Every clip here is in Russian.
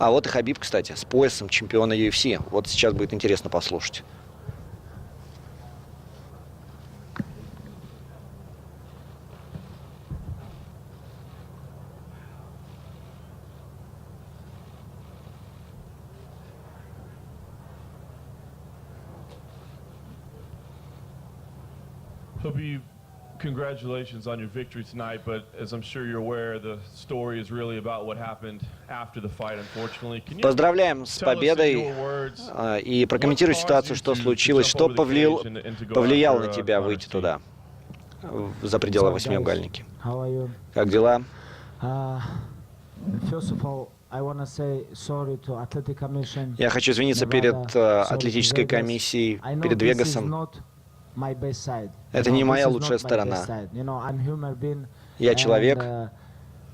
А вот и Хабиб, кстати, с поясом чемпиона UFC. Вот сейчас будет интересно послушать. Habib, congratulations on your victory tonight, but as I'm sure you're aware, the story is really about what happened after the fight, unfortunately. Can you Поздравляем с tell us in победой your words и прокомментируй what caused ситуацию, you что to случилось, jump что over the cage and to go повлияло after, на тебя Connor's выйти team? туда, за пределы What's up, guys? восьмиугольники. How are you? Как дела? First of all, I want to say sorry to Athletic Commission. Я хочу извиниться Nevada, перед sorry to атлетической Vegas. комиссией, I know перед this is Вегасом. not my best side. Это You know, не моя this is лучшая not my сторона. best side. You know, I'm human being. Я and, человек.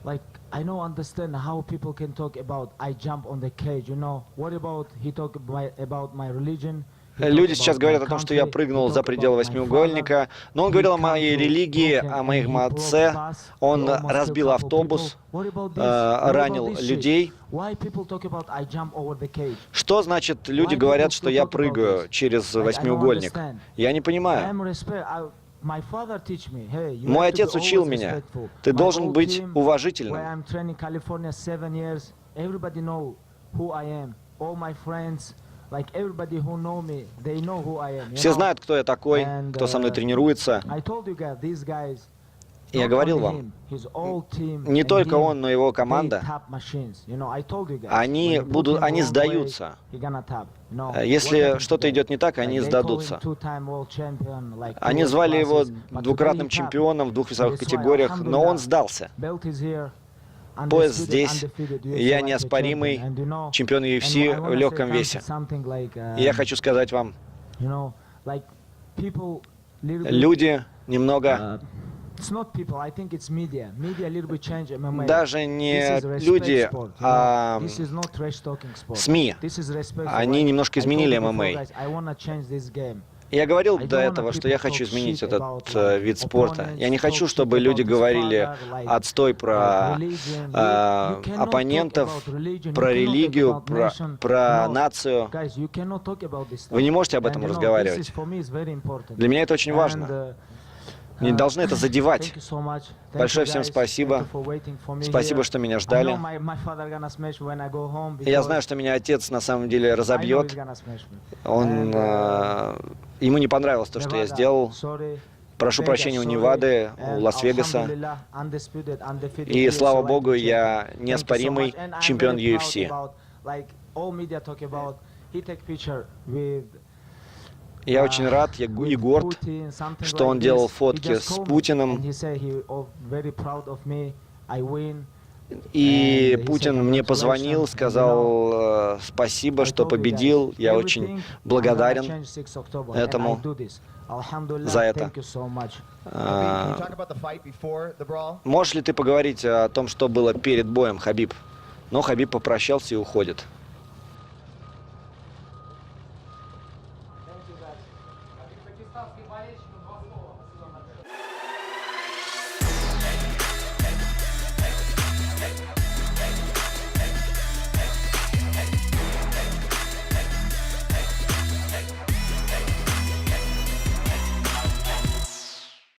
Like, I don't understand how people can talk about I jump on the cage. You know, what about he talk about my religion? Люди сейчас говорят о том, что я прыгнул за пределы восьмиугольника, но он говорил о моей религии, о моем отце. Он разбил автобус, ранил людей. Что значит, люди говорят, что я прыгаю через восьмиугольник? Я не понимаю. Мой отец учил меня, ты должен быть уважительным. Все знают, кто я такой, кто со мной тренируется. Я говорил вам, не только он, но и его команда, они сдаются. Если что-то идет не так, они сдадутся. Они звали его двукратным чемпионом в двух весовых категориях, но он сдался. Пояс здесь, я неоспоримый чемпион UFC в легком весе. И я хочу сказать вам, люди немного, даже не люди, а СМИ, они немножко изменили ММА. Я говорил до этого, что я хочу изменить этот вид спорта. Я не хочу, чтобы люди говорили отстой про оппонентов, про религию, про нацию. Вы не можете об этом разговаривать. Для меня это очень важно. Не должны это задевать. Большое всем спасибо. Спасибо, что меня ждали. Я знаю, что меня отец на самом деле разобьет. Ему не понравилось то, что я сделал. Прошу прощения у Невады, у Лас-Вегаса. И слава богу, я неоспоримый чемпион UFC. Я очень рад и горд, что он делал фотки с Путиным. И Путин мне позвонил, сказал спасибо, что победил. Я очень благодарен этому за это. Можешь ли ты поговорить о том, что было перед боем, Хабиб? Но Хабиб попрощался и уходит.